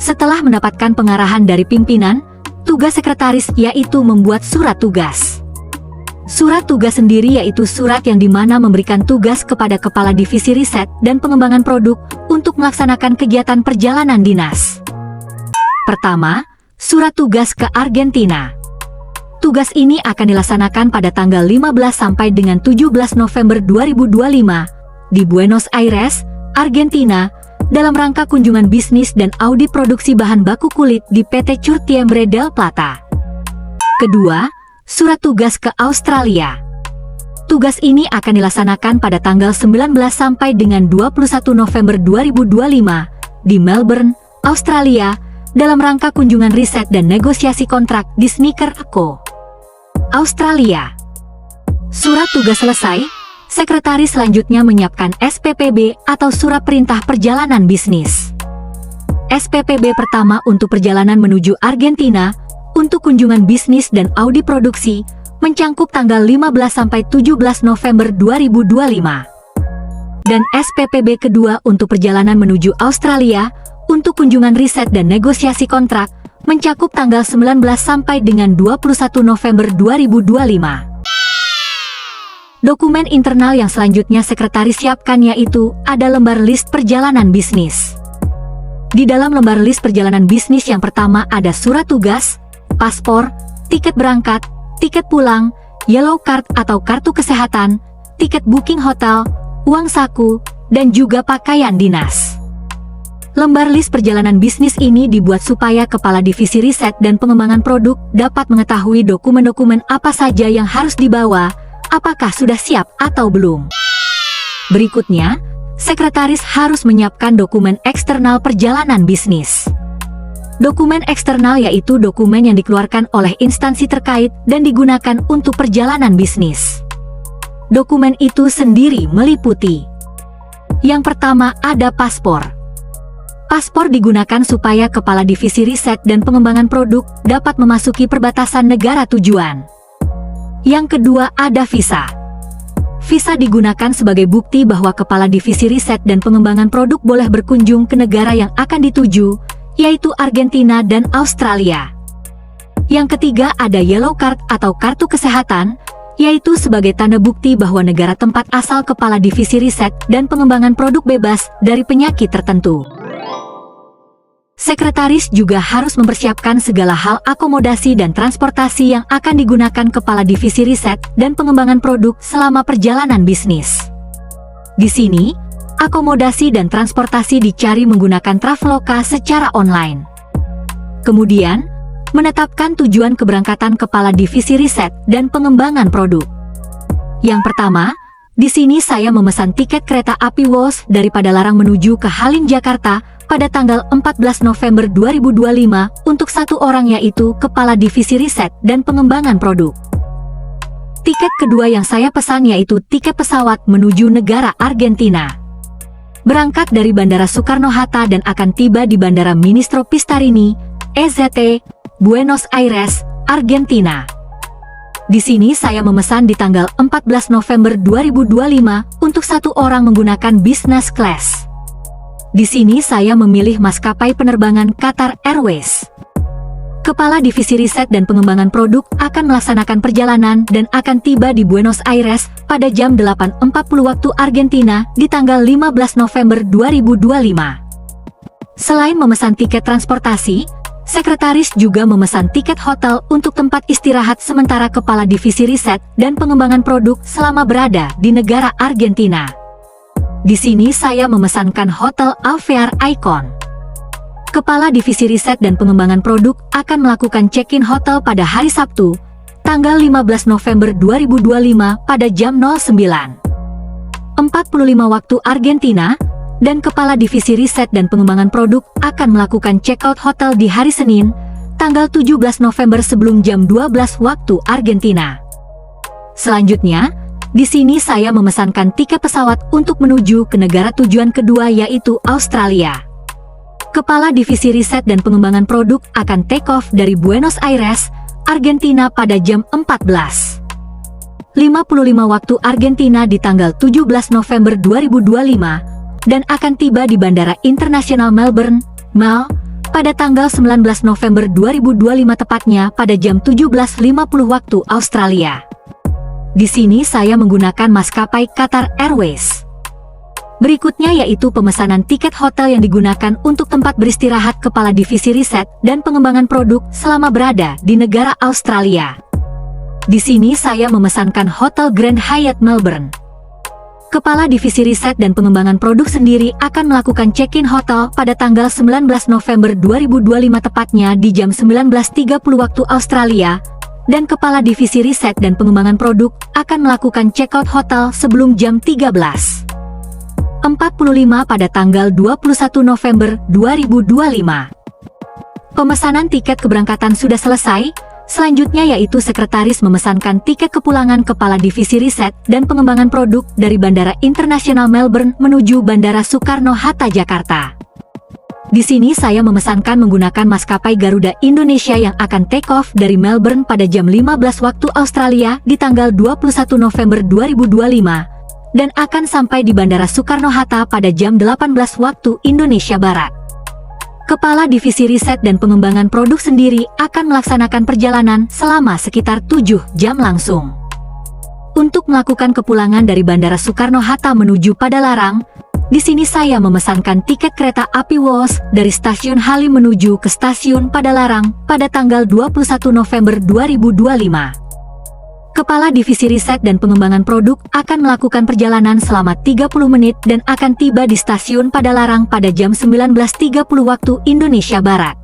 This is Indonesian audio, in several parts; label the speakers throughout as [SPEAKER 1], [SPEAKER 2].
[SPEAKER 1] Setelah mendapatkan pengarahan dari pimpinan, tugas sekretaris yaitu membuat surat tugas. Surat tugas sendiri yaitu surat yang dimana memberikan tugas kepada Kepala Divisi Riset dan Pengembangan Produk untuk melaksanakan kegiatan perjalanan dinas. Pertama, surat tugas ke Argentina. Tugas ini akan dilaksanakan pada tanggal 15 sampai dengan 17 November 2025 di Buenos Aires, Argentina, dalam rangka kunjungan bisnis dan audit produksi bahan baku kulit di PT Curtiembre del Plata. Kedua, surat tugas ke Australia. Tugas ini akan dilaksanakan pada tanggal 19 sampai dengan 21 November 2025 di Melbourne, Australia, dalam rangka kunjungan riset dan negosiasi kontrak di Sneaker Co. Australia. Surat tugas selesai, sekretaris selanjutnya menyiapkan SPPB atau Surat Perintah Perjalanan Bisnis. SPPB pertama untuk perjalanan menuju Argentina untuk kunjungan bisnis dan audit produksi mencangkup tanggal 15 sampai 17 November 2025. Dan SPPB kedua untuk perjalanan menuju Australia untuk kunjungan riset dan negosiasi kontrak mencakup tanggal 19 sampai dengan 21 November 2025. Dokumen internal yang selanjutnya sekretaris siapkan yaitu ada lembar list perjalanan bisnis. Di dalam lembar list perjalanan bisnis yang pertama ada surat tugas, paspor, tiket berangkat, tiket pulang, yellow card atau kartu kesehatan, tiket booking hotel, uang saku, dan juga pakaian dinas. Lembar list perjalanan bisnis ini dibuat supaya Kepala Divisi Riset dan Pengembangan Produk dapat mengetahui dokumen-dokumen apa saja yang harus dibawa, apakah sudah siap atau belum. Berikutnya, sekretaris harus menyiapkan dokumen eksternal perjalanan bisnis. Dokumen eksternal yaitu dokumen yang dikeluarkan oleh instansi terkait dan digunakan untuk perjalanan bisnis. Dokumen itu sendiri meliputi: yang pertama ada paspor. Paspor digunakan supaya Kepala Divisi Riset dan Pengembangan Produk dapat memasuki perbatasan negara tujuan. Yang kedua ada visa. Visa digunakan sebagai bukti bahwa Kepala Divisi Riset dan Pengembangan Produk boleh berkunjung ke negara yang akan dituju, yaitu Argentina dan Australia. Yang ketiga ada yellow card atau kartu kesehatan, yaitu sebagai tanda bukti bahwa negara tempat asal Kepala Divisi Riset dan Pengembangan Produk bebas dari penyakit tertentu. Sekretaris juga harus mempersiapkan segala hal akomodasi dan transportasi yang akan digunakan Kepala Divisi Riset dan Pengembangan Produk selama perjalanan bisnis. Di sini, akomodasi dan transportasi dicari menggunakan Traveloka secara online. Kemudian, menetapkan tujuan keberangkatan Kepala Divisi Riset dan Pengembangan Produk. Yang pertama, di sini saya memesan tiket kereta api WOS dari Padalarang menuju ke Halim Jakarta pada tanggal 14 November 2025 untuk satu orang yaitu Kepala Divisi Riset dan Pengembangan Produk. Tiket kedua yang saya pesan yaitu tiket pesawat menuju negara Argentina. Berangkat dari Bandara Soekarno-Hatta dan akan tiba di Bandara Ministro Pistarini, EZT, Buenos Aires, Argentina. Di sini saya memesan di tanggal 14 November 2025 untuk satu orang menggunakan business class. Di sini saya memilih maskapai penerbangan Qatar Airways. Kepala Divisi Riset dan Pengembangan Produk akan melaksanakan perjalanan dan akan tiba di Buenos Aires pada jam 8.40 waktu Argentina di tanggal 15 November 2025. Selain memesan tiket transportasi, sekretaris juga memesan tiket hotel untuk tempat istirahat sementara Kepala Divisi Riset dan Pengembangan Produk selama berada di negara Argentina. Di sini saya memesankan Hotel Alvear Icon. Kepala Divisi Riset dan Pengembangan Produk akan melakukan check-in hotel pada hari Sabtu, tanggal 15 November 2025 pada jam 09.45 waktu Argentina, dan Kepala Divisi Riset dan Pengembangan Produk akan melakukan check-out hotel di hari Senin, tanggal 17 November sebelum jam 12 waktu Argentina. Selanjutnya, di sini saya memesankan tiket pesawat untuk menuju ke negara tujuan kedua yaitu Australia. Kepala Divisi Riset dan Pengembangan Produk akan take off dari Buenos Aires, Argentina pada jam 14.55 waktu Argentina di tanggal 17 November 2025 dan akan tiba di Bandara Internasional Melbourne, Mel, pada tanggal 19 November 2025 tepatnya pada jam 17.50 waktu Australia. Di sini saya menggunakan maskapai Qatar Airways. Berikutnya yaitu pemesanan tiket hotel yang digunakan untuk tempat beristirahat Kepala Divisi Riset dan Pengembangan Produk selama berada di negara Australia. Di sini saya memesankan Hotel Grand Hyatt Melbourne. Kepala Divisi Riset dan Pengembangan Produk sendiri akan melakukan check-in hotel pada tanggal 19 November 2025 tepatnya di jam 19.30 waktu Australia, dan Kepala Divisi Riset dan Pengembangan Produk akan melakukan check-out hotel sebelum jam 13.45 pada tanggal 21 November 2025. Pemesanan tiket keberangkatan sudah selesai. Selanjutnya yaitu sekretaris memesankan tiket kepulangan Kepala Divisi Riset dan Pengembangan Produk dari Bandara Internasional Melbourne menuju Bandara Soekarno-Hatta, Jakarta. Di sini saya memesankan menggunakan maskapai Garuda Indonesia yang akan take off dari Melbourne pada jam 15 waktu Australia di tanggal 21 November 2025 dan akan sampai di Bandara Soekarno-Hatta pada jam 18 waktu Indonesia Barat. Kepala Divisi Riset dan Pengembangan Produk sendiri akan melaksanakan perjalanan selama sekitar 7 jam langsung. Untuk melakukan kepulangan dari Bandara Soekarno-Hatta menuju Padalarang, di sini saya memesankan tiket kereta api WOS dari Stasiun Halim menuju ke Stasiun Padalarang pada tanggal 21 November 2025. Kepala Divisi Riset dan Pengembangan Produk akan melakukan perjalanan selama 30 menit dan akan tiba di Stasiun Padalarang pada jam 19.30 waktu Indonesia Barat.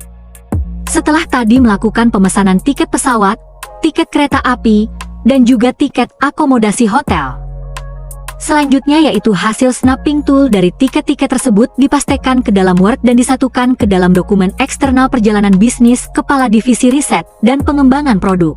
[SPEAKER 1] Setelah tadi melakukan pemesanan tiket pesawat, tiket kereta api, dan juga tiket akomodasi hotel. Selanjutnya yaitu hasil snapping tool dari tiket-tiket tersebut dipastekan ke dalam Word dan disatukan ke dalam dokumen eksternal perjalanan bisnis Kepala Divisi Riset dan Pengembangan Produk.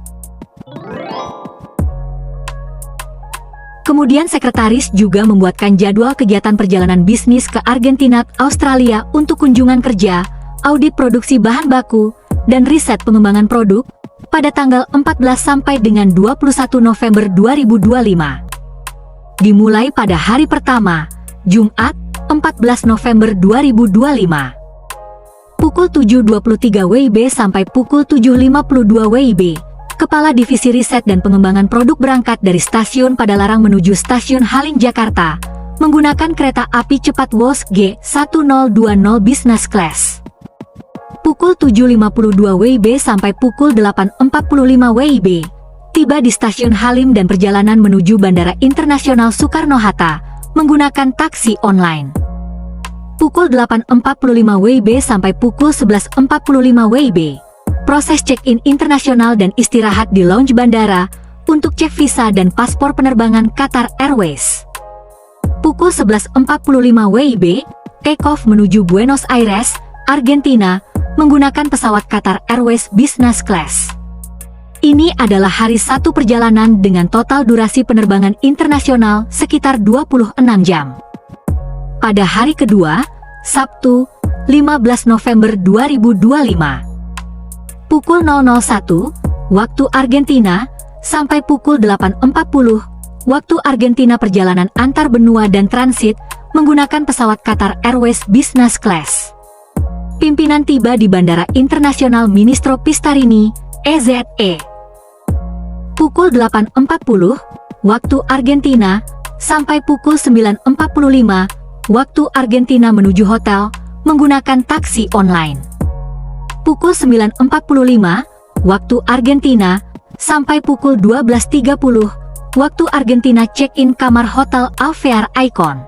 [SPEAKER 1] Kemudian sekretaris juga membuatkan jadwal kegiatan perjalanan bisnis ke Argentina, Australia untuk kunjungan kerja, audit produksi bahan baku, dan riset pengembangan produk pada tanggal 14 sampai dengan 21 November 2025. Dimulai pada hari pertama, Jumat, 14 November 2025. Pukul 7.23 WIB sampai pukul 7.52 WIB. Kepala Divisi Riset dan Pengembangan Produk berangkat dari Stasiun Padalarang menuju Stasiun Halim, Jakarta, menggunakan kereta api cepat WOS G1020 Business Class. Pukul 7.52 WIB sampai pukul 8.45 WIB, tiba di Stasiun Halim dan perjalanan menuju Bandara Internasional Soekarno-Hatta, menggunakan taksi online. Pukul 8.45 WIB sampai pukul 11.45 WIB. Proses check-in internasional dan istirahat di lounge bandara untuk cek visa dan paspor penerbangan Qatar Airways. Pukul 11.45 WIB, take-off menuju Buenos Aires, Argentina, menggunakan pesawat Qatar Airways Business Class. Ini adalah hari 1 perjalanan dengan total durasi penerbangan internasional sekitar 26 jam. Pada hari kedua, Sabtu, 15 November 2025. Pukul 001, waktu Argentina, sampai pukul 8.40, waktu Argentina perjalanan antar benua dan transit, menggunakan pesawat Qatar Airways Business Class. Pimpinan tiba di Bandara Internasional Ministro Pistarini, EZE. Pukul 8.40, waktu Argentina, sampai pukul 9.45, waktu Argentina menuju hotel, menggunakan taksi online. Pukul 9.45, waktu Argentina, sampai pukul 12.30, waktu Argentina check-in kamar hotel Alvear Icon.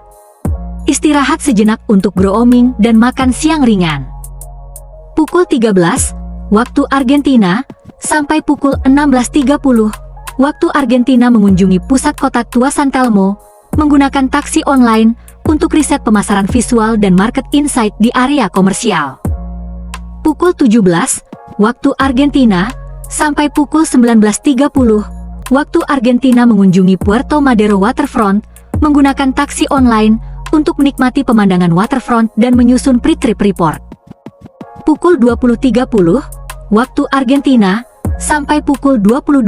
[SPEAKER 1] Istirahat sejenak untuk grooming dan makan siang ringan. Pukul 13, waktu Argentina, sampai pukul 16.30, waktu Argentina mengunjungi pusat kota Tua San Telmo, menggunakan taksi online untuk riset pemasaran visual dan market insight di area komersial. Pukul 17, waktu Argentina, sampai pukul 19.30, waktu Argentina mengunjungi Puerto Madero Waterfront, menggunakan taksi online untuk menikmati pemandangan waterfront dan menyusun pre-trip report. Pukul 20.30, waktu Argentina, sampai pukul 22,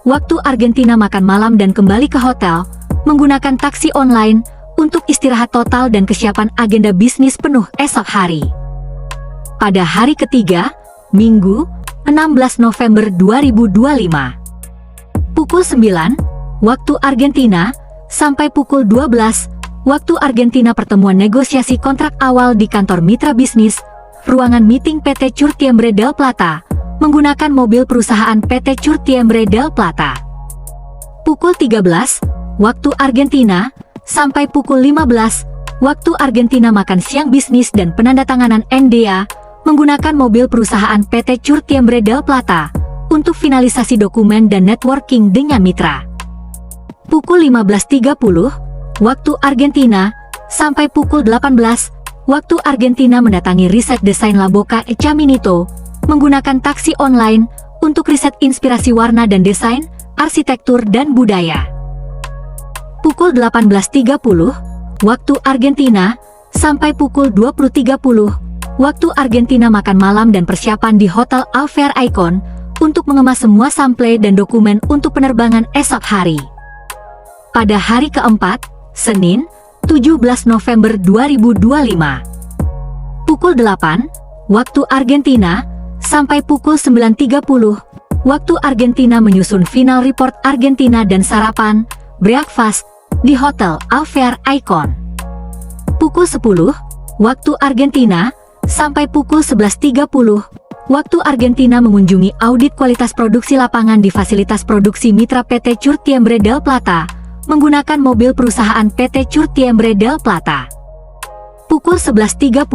[SPEAKER 1] waktu Argentina makan malam dan kembali ke hotel, menggunakan taksi online untuk istirahat total dan kesiapan agenda bisnis penuh esok hari. pada hari ketiga, Minggu, 16 November 2025. Pukul 9, waktu Argentina, sampai pukul 12, waktu Argentina pertemuan negosiasi kontrak awal di kantor mitra bisnis, ruangan meeting PT Curtiembre del Plata, menggunakan mobil perusahaan PT Curtiembre del Plata. Pukul 13, waktu Argentina, sampai pukul 15, waktu Argentina makan siang bisnis dan penandatanganan NDA, menggunakan mobil perusahaan PT Curtiembre del Plata, untuk finalisasi dokumen dan networking dengan mitra. Pukul 15.30, waktu Argentina, sampai pukul 18, waktu Argentina mendatangi riset desain Laboca e Caminito, menggunakan taksi online, untuk riset inspirasi warna dan desain, arsitektur dan budaya. Pukul 18.30, waktu Argentina, sampai pukul 20.30, waktu Argentina makan malam dan persiapan di Hotel Alvear Icon, untuk mengemas semua sampel dan dokumen untuk penerbangan esok hari. Pada hari keempat, Senin, 17 November 2025. Pukul 8, waktu Argentina, sampai pukul 9.30, waktu Argentina menyusun final report Argentina dan sarapan, breakfast, di Hotel Alvear Icon. Pukul 10, waktu Argentina, sampai pukul 11.30, waktu Argentina mengunjungi audit kualitas produksi lapangan di fasilitas produksi mitra PT Curtiembre del Plata, menggunakan mobil perusahaan PT Curtiembre del Plata. Pukul 11.30,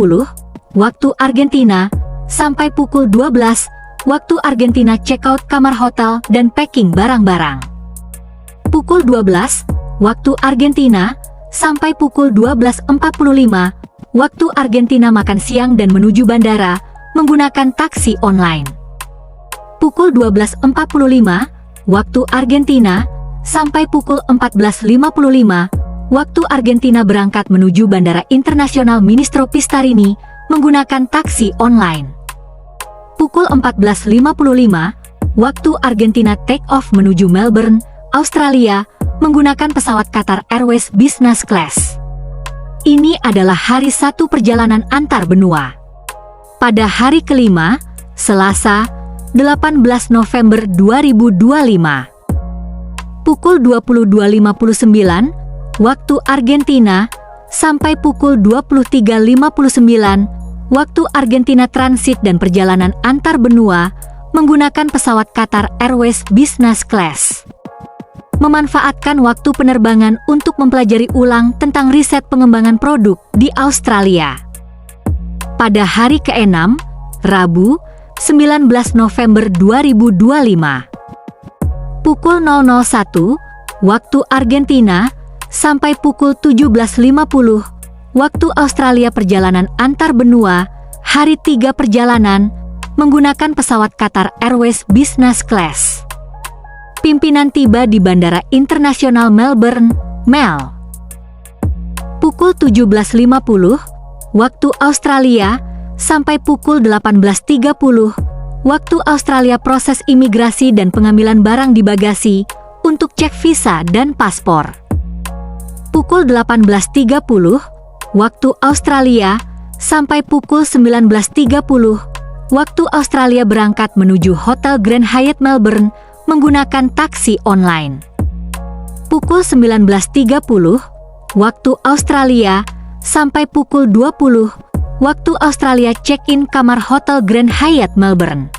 [SPEAKER 1] waktu Argentina, sampai pukul 12, waktu Argentina check-out kamar hotel dan packing barang-barang. Pukul 12, waktu Argentina, sampai pukul 12.45, waktu Argentina makan siang dan menuju bandara, menggunakan taksi online. Pukul 12.45, waktu Argentina, sampai pukul 14.55, waktu Argentina berangkat menuju Bandara Internasional Ministro Pistarini, menggunakan taksi online. Pukul 14.55, waktu Argentina take off menuju Melbourne, Australia, menggunakan pesawat Qatar Airways Business Class. Ini adalah hari 1 perjalanan antar benua. Pada hari kelima, Selasa, 18 November 2025. Pukul 22.59, waktu Argentina, sampai pukul 23.59, waktu Argentina transit dan perjalanan antar benua, menggunakan pesawat Qatar Airways Business Class. Memanfaatkan waktu penerbangan untuk mempelajari ulang tentang riset pengembangan produk di Australia. Pada hari ke-6, Rabu, 19 November 2025. Pukul 001, waktu Argentina, sampai pukul 17.50, waktu Australia perjalanan antar benua, hari 3 perjalanan, menggunakan pesawat Qatar Airways Business Class. Pimpinan tiba di Bandara Internasional Melbourne, MEL. Pukul 17.50, waktu Australia, sampai pukul 18.30, waktu Australia proses imigrasi dan pengambilan barang di bagasi, untuk cek visa dan paspor. Pukul 18.30, waktu Australia, sampai pukul 19.30, waktu Australia berangkat menuju Hotel Grand Hyatt Melbourne, menggunakan taksi online. Pukul 19.30, waktu Australia, sampai pukul 20, waktu Australia check-in kamar Hotel Grand Hyatt Melbourne.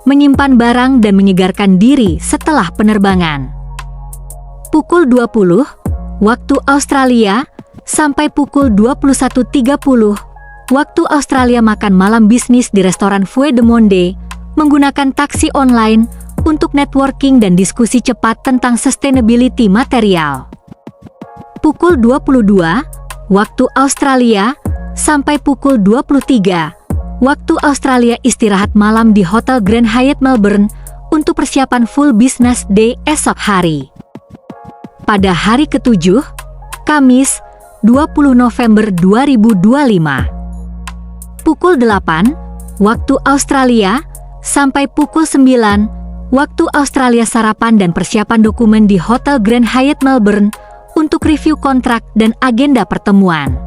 [SPEAKER 1] Menyimpan barang dan menyegarkan diri setelah penerbangan. Pukul 20, waktu Australia, sampai pukul 21.30, waktu Australia makan malam bisnis di restoran Fue de Monde, menggunakan taksi online, untuk networking dan diskusi cepat tentang sustainability material. Pukul 22, waktu Australia, sampai pukul 23, waktu Australia istirahat malam di Hotel Grand Hyatt Melbourne, untuk persiapan full business day esok hari. Pada hari ke-7, Kamis, 20 November 2025. Pukul 8, waktu Australia, sampai pukul 9, waktu Australia sarapan dan persiapan dokumen di Hotel Grand Hyatt Melbourne, untuk review kontrak dan agenda pertemuan.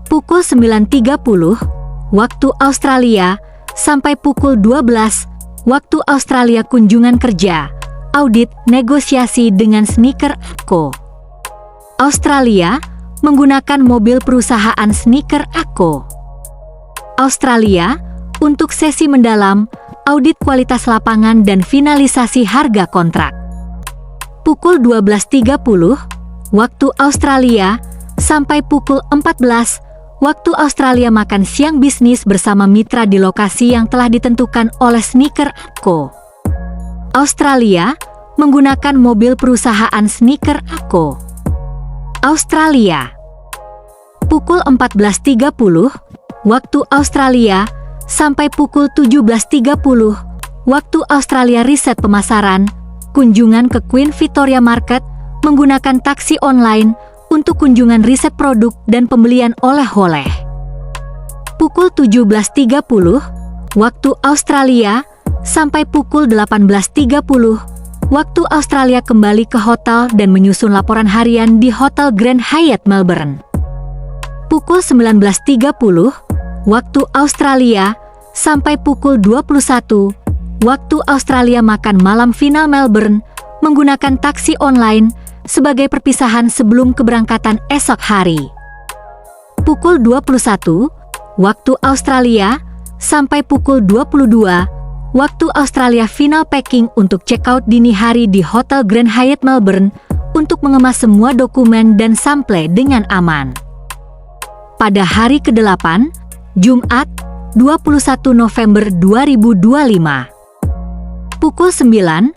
[SPEAKER 1] Pukul 9.30, waktu Australia, sampai pukul 12, waktu Australia kunjungan kerja, audit negosiasi dengan Sneaker Co. Australia, menggunakan mobil perusahaan Sneaker Co. Australia, untuk sesi mendalam, audit kualitas lapangan dan finalisasi harga kontrak. Pukul 12.30, waktu Australia, sampai pukul 14, waktu Australia makan siang bisnis bersama mitra di lokasi yang telah ditentukan oleh Sneaker Co. Australia, menggunakan mobil perusahaan Sneaker Co. Australia. Pukul 14.30, waktu Australia, sampai pukul 17.30, waktu Australia riset pemasaran, kunjungan ke Queen Victoria Market, menggunakan taksi online untuk kunjungan riset produk dan pembelian oleh-oleh. Pukul 17.30, waktu Australia, sampai pukul 18.30, waktu Australia kembali ke hotel dan menyusun laporan harian di Hotel Grand Hyatt Melbourne. Pukul 19.30, waktu Australia, sampai pukul 21, waktu Australia makan malam final Melbourne, menggunakan taksi online sebagai perpisahan sebelum keberangkatan esok hari. Pukul 21, waktu Australia, sampai pukul 22, waktu Australia final packing untuk check-out dini hari di Hotel Grand Hyatt Melbourne untuk mengemas semua dokumen dan sample dengan aman. Pada hari ke-8, Jumat, 21 November 2025. Pukul 9,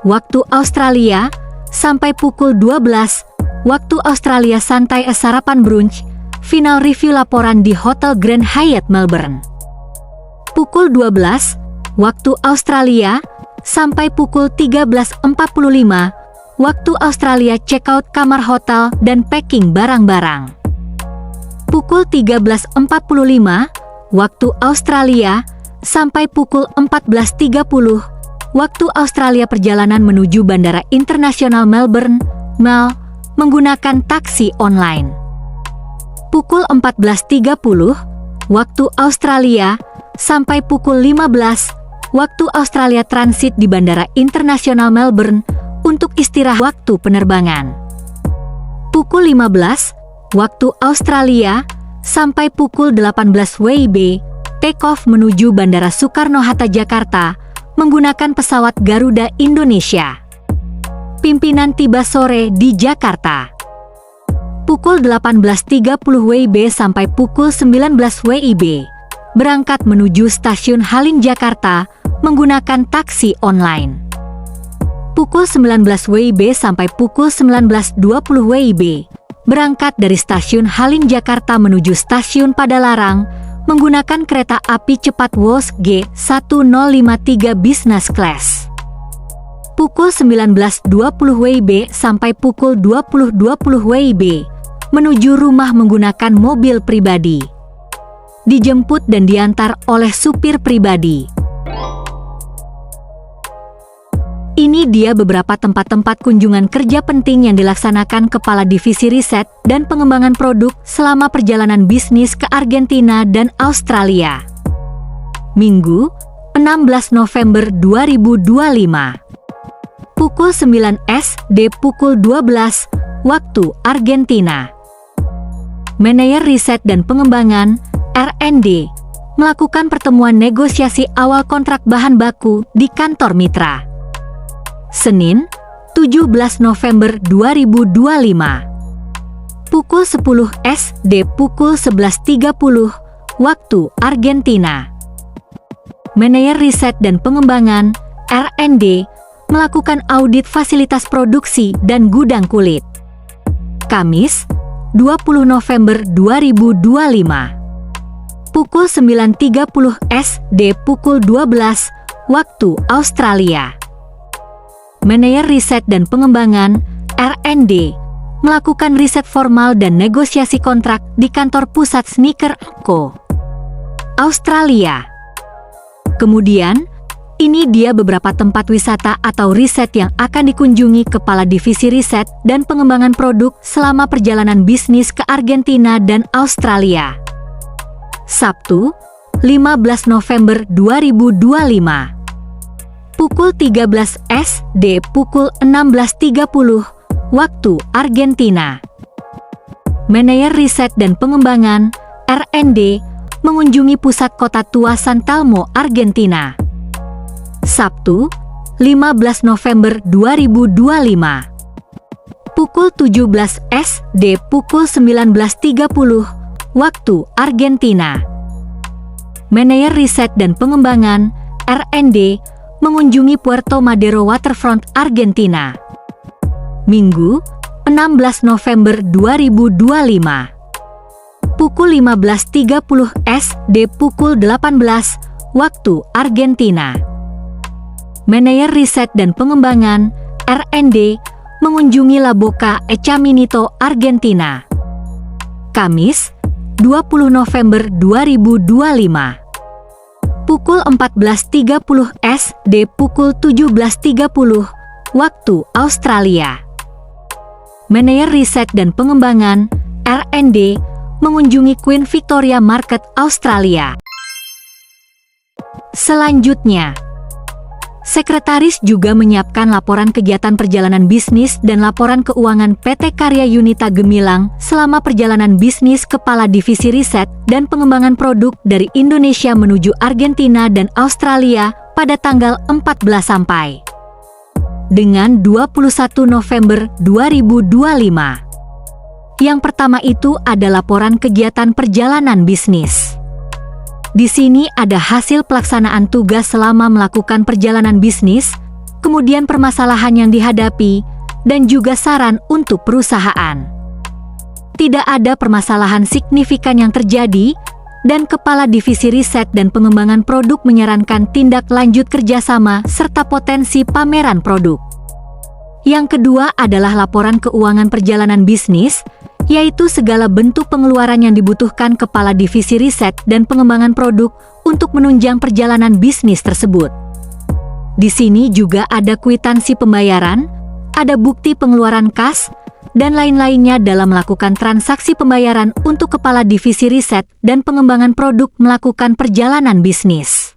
[SPEAKER 1] waktu Australia, sampai pukul 12, waktu Australia santai sarapan brunch, final review laporan di Hotel Grand Hyatt Melbourne. Pukul 12, waktu Australia, sampai pukul 13.45, waktu Australia check-out kamar hotel dan packing barang-barang. Pukul 13.45, waktu Australia, sampai pukul 14.30, waktu Australia perjalanan menuju Bandara Internasional Melbourne, MEL, menggunakan taksi online. Pukul 14.30, waktu Australia, sampai pukul 15, waktu Australia transit di Bandara Internasional Melbourne untuk istirahat waktu penerbangan. Pukul 15, waktu Australia, sampai pukul 18 WIB, take off menuju Bandara Soekarno-Hatta Jakarta menggunakan pesawat Garuda Indonesia. Pimpinan tiba sore di Jakarta. Pukul 18.30 WIB sampai pukul 19 WIB, berangkat menuju Stasiun Halim Jakarta menggunakan taksi online. Pukul 19 WIB sampai pukul 19.20 WIB, berangkat dari Stasiun Halim Jakarta menuju Stasiun Padalarang menggunakan kereta api cepat WOS G1053 Business Class. Pukul 19.20 WIB sampai pukul 20.20 WIB, menuju rumah menggunakan mobil pribadi. Dijemput dan diantar oleh supir pribadi. Ini dia beberapa tempat-tempat kunjungan kerja penting yang dilaksanakan Kepala Divisi Riset dan Pengembangan Produk selama perjalanan bisnis ke Argentina dan Australia. Minggu, 16 November 2025. Pukul 9 SD pukul 12, waktu Argentina. Manajer Riset dan Pengembangan, R&D, melakukan pertemuan negosiasi awal kontrak bahan baku di kantor mitra. Senin, 17 November 2025. Pukul 10 SD pukul 11.30, waktu Argentina. Manajer Riset dan Pengembangan, R&D, melakukan audit fasilitas produksi dan gudang kulit. Kamis, 20 November 2025. Pukul 9.30 SD pukul 12, waktu Australia. Manajer Riset dan Pengembangan, R&D, melakukan riset formal dan negosiasi kontrak di kantor pusat Sneaker Co. Australia. Kemudian, ini dia beberapa tempat wisata atau riset yang akan dikunjungi Kepala Divisi Riset dan Pengembangan Produk selama perjalanan bisnis ke Argentina dan Australia. Sabtu, 15 November 2025. Pukul 13 SD pukul 16.30 waktu Argentina. Manajer Riset dan Pengembangan R&D mengunjungi pusat kota tua San Telmo, Argentina. Sabtu, 15 November 2025. Pukul 17 SD pukul 19.30 waktu Argentina. Manajer Riset dan Pengembangan R&D mengunjungi Puerto Madero Waterfront, Argentina. Minggu, 16 November 2025. Pukul 15.30 SD pukul 18 waktu Argentina. Manajer Riset dan Pengembangan R&D mengunjungi La Boca Caminito, Argentina. Kamis, 20 November 2025. Pukul 14.30 SD pukul 17.30 waktu Australia. Manajer Riset dan Pengembangan R&D mengunjungi Queen Victoria Market, Australia. Selanjutnya, Sekretaris juga menyiapkan laporan kegiatan perjalanan bisnis dan laporan keuangan PT Karya Unita Gemilang selama perjalanan bisnis Kepala Divisi Riset dan Pengembangan Produk dari Indonesia menuju Argentina dan Australia pada tanggal 14 sampai dengan 21 November 2025. Yang pertama itu ada laporan kegiatan perjalanan bisnis. Di sini ada hasil pelaksanaan tugas selama melakukan perjalanan bisnis, kemudian permasalahan yang dihadapi, dan juga saran untuk perusahaan. Tidak ada permasalahan signifikan yang terjadi, dan Kepala Divisi Riset dan Pengembangan Produk menyarankan tindak lanjut kerjasama serta potensi pameran produk. Yang kedua adalah laporan keuangan perjalanan bisnis, yaitu segala bentuk pengeluaran yang dibutuhkan Kepala Divisi Riset dan Pengembangan Produk untuk menunjang perjalanan bisnis tersebut. Di sini juga ada kwitansi pembayaran, ada bukti pengeluaran kas, dan lain-lainnya dalam melakukan transaksi pembayaran untuk Kepala Divisi Riset dan Pengembangan Produk melakukan perjalanan bisnis.